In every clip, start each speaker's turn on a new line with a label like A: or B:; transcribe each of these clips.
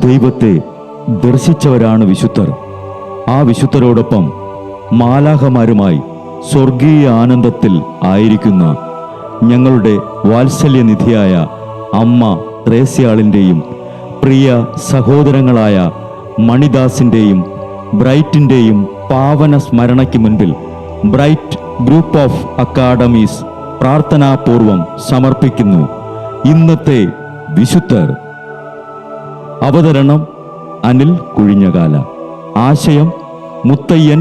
A: ദൈവത്തെ ദർശിച്ചവരാണ് വിശുദ്ധർ. ആ വിശുദ്ധരോടൊപ്പം മാലാഖമാരുമായി സ്വർഗീയ ആനന്ദത്തിൽ ആയിരിക്കുന്ന ഞങ്ങളുടെ വാത്സല്യനിധിയായ അമ്മ ത്രേസ്യാളിൻ്റെയും പ്രിയ സഹോദരങ്ങളായ മണിദാസിൻ്റെയും ബ്രൈറ്റിൻ്റെയും പാവന സ്മരണയ്ക്ക് മുൻപിൽ ബ്രൈറ്റ് ഗ്രൂപ്പ് ഓഫ് അക്കാഡമീസ് പ്രാർത്ഥനാപൂർവം സമർപ്പിക്കുന്നു ഇന്നത്തെ വിശുദ്ധർ. അവതരണം അനിൽ കുഴിഞ്ഞകാല. ആശയം മുത്തയ്യൻ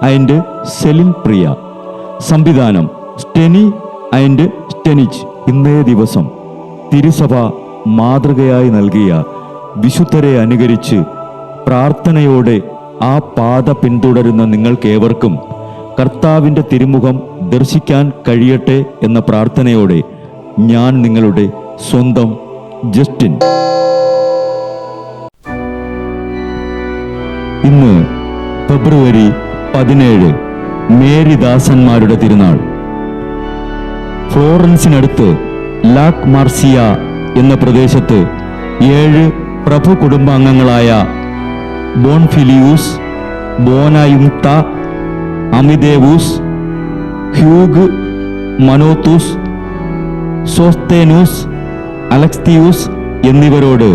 A: ആൻഡ് സെലിൻ പ്രിയ. സംവിധാനം സ്റ്റെനി ആൻഡ് സ്റ്റെനിച്ച്. ഇന്നേ ദിവസം തിരുസഭ മാതൃകയായി നൽകിയ വിശുദ്ധരെ അനുകരിച്ച് പ്രാർത്ഥനയോടെ ആ പാത പിന്തുടരുന്ന നിങ്ങൾക്കേവർക്കും കർത്താവിൻ്റെ തിരുമുഖം ദർശിക്കാൻ കഴിയട്ടെ എന്ന പ്രാർത്ഥനയോടെ ഞാൻ നിങ്ങളുടെ സ്വന്തം ജസ്റ്റിൻ. ഇന്ന് ഫെബ്രുവരി 17 മേരിദാസന്മാരുടെ തിരുനാൾ. ഫ്ലോറൻസിനടുത്ത് ലാക് മാർസിയ എന്ന പ്രദേശത്ത് 7 പ്രഭു കുടുംബാംഗങ്ങളായ ബോൺഫിലിയൂസ്, ബോനായുംത, അമിദേവൂസ്, ഹ്യൂഗ്, മനോത്തൂസ്, സോസ്തേനൂസ്, അലക്സ്തിയൂസ് എന്നിവരോട്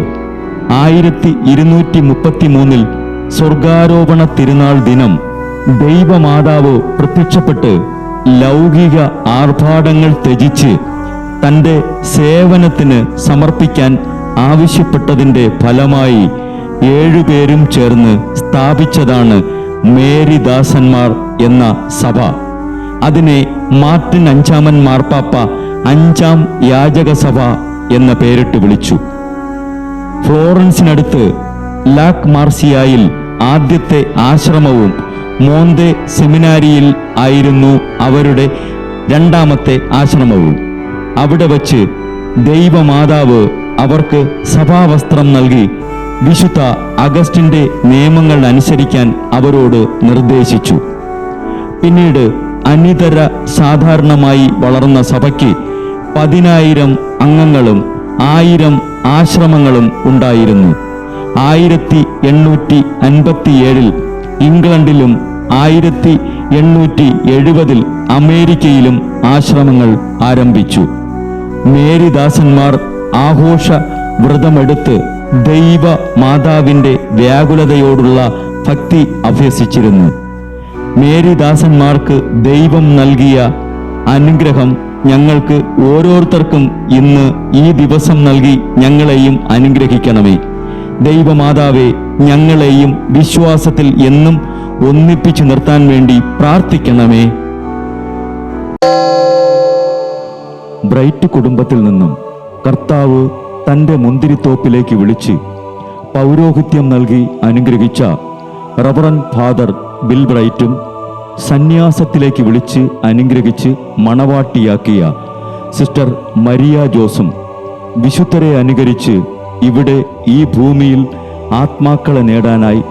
A: 1233 സ്വർഗാരോപണ തിരുനാൾ ദിനം ദൈവമാതാവ് പ്രത്യക്ഷപ്പെട്ട് ലൗകിക ആർഭാടങ്ങൾ ത്യജിച്ച് തൻ്റെ സേവനത്തിന് സമർപ്പിക്കാൻ ആവശ്യപ്പെട്ടതിൻ്റെ ഫലമായി 7 പേരും ചേർന്ന് സ്ഥാപിച്ചതാണ് മേരിദാസന്മാർ എന്ന സഭ. അതിനെ മാർട്ടിൻ 5-ാമൻ മാർപ്പാപ്പ 5-ാം യാചകസഭ എന്ന പേരിട്ട് വിളിച്ചു. ഫ്ലോറൻസിനടുത്ത് ലാക് മാർസിയായിൽ ആദ്യത്തെ ആശ്രമവും മോന്തെ സെമിനാരിയിൽ ആയിരുന്നു അവരുടെ 2ാമത്തെ ആശ്രമവും. അവിടെ വച്ച് ദൈവമാതാവ് അവർക്ക് സഭാവസ്ത്രം നൽകി വിശുദ്ധ അഗസ്റ്റിൻ്റെ നിയമങ്ങൾ അനുസരിക്കാൻ അവരോട് നിർദ്ദേശിച്ചു. പിന്നീട് അനിതര സാധാരണമായി വളർന്ന സഭയ്ക്ക് 10,000 അംഗങ്ങളും 1000 ആശ്രമങ്ങളും ഉണ്ടായിരുന്നു. 1857 ഇംഗ്ലണ്ടിലും 1870 അമേരിക്കയിലും ആശ്രമങ്ങൾ ആരംഭിച്ചു. മേരിദാസന്മാർ ആഘോഷ വ്രതമെടുത്ത് ദൈവ മാതാവിൻ്റെ വ്യാകുലതയോടുള്ള ഭക്തി അഭ്യസിച്ചിരുന്നു. മേരിദാസന്മാർക്ക് ദൈവം നൽകിയ അനുഗ്രഹം ഞങ്ങൾക്ക് ഓരോരുത്തർക്കും ഇന്ന് ഈ ദിവസം നൽകി ഞങ്ങളെയും അനുഗ്രഹിക്കണമേ. ദൈവമാതാവേ, ഞങ്ങളെയും വിശ്വാസത്തിൽ എന്നും ഒന്നിപ്പിച്ചു നിർത്താൻ വേണ്ടി പ്രാർത്ഥിക്കണമേ. ബ്രൈറ്റ് കുടുംബത്തിൽ നിന്നും കർത്താവ് തൻ്റെ മുന്തിരിത്തോപ്പിലേക്ക് വിളിച്ച് പൗരോഹിത്യം നൽകി അനുഗ്രഹിച്ച റവറൻ ഫാദർ ബിൽ ബ്രൈറ്റും സന്യാസത്തിലേക്ക് വിളിച്ച് അനുഗ്രഹിച്ച് മണവാട്ടിയാക്കിയ സിസ്റ്റർ മരിയ ജോസും വിശുദ്ധരെ അനുകരിച്ച് ഇവിടെ ഈ ഭൂമിയിൽ ആത്മാക്കളെ നേടാനായി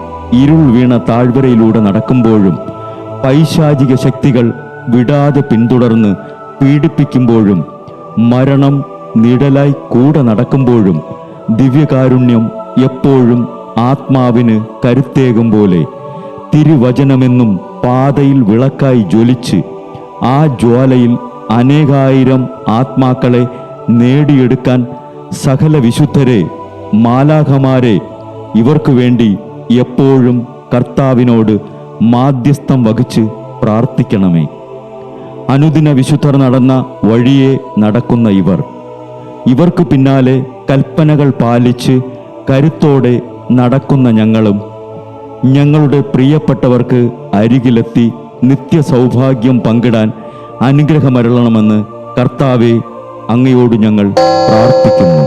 A: ഇരുൾ വീണ താഴ്വരയിലൂടെ നടക്കുമ്പോഴും പൈശാചിക ശക്തികൾ വിടാതെ പിന്തുടർന്ന് പീഡിപ്പിക്കുമ്പോഴും മരണം നിഴലായി കൂടെ നടക്കുമ്പോഴും ദിവ്യകാരുണ്യം എപ്പോഴും ആത്മാവിന് കരുത്തേകും പോലെ തിരുവചനമെന്നും പാതയിൽ വിളക്കായി ജ്വലിച്ച് ആ ജ്വാലയിൽ അനേകായിരം ആത്മാക്കളെ നേടിയെടുക്കാൻ സകല വിശുദ്ധരെ, മാലാഖമാരെ ഇവർക്കു വേണ്ടി എപ്പോഴും കർത്താവിനോട് മാധ്യസ്ഥം വഹിച്ച് പ്രാർത്ഥിക്കണമേ. അനുദിന വിശുദ്ധർ നടന്ന വഴിയെ നടക്കുന്ന ഇവർക്ക് പിന്നാലെ കൽപ്പനകൾ പാലിച്ച് കരുത്തോടെ നടക്കുന്ന ഞങ്ങളും ഞങ്ങളുടെ പ്രിയപ്പെട്ടവർക്ക് അരികിലെത്തി നിത്യസൗഭാഗ്യം പങ്കിടാൻ അനുഗ്രഹമരുളണമെന്ന് കർത്താവേ, അങ്ങയോട് ഞങ്ങൾ പ്രാർത്ഥിക്കുന്നു.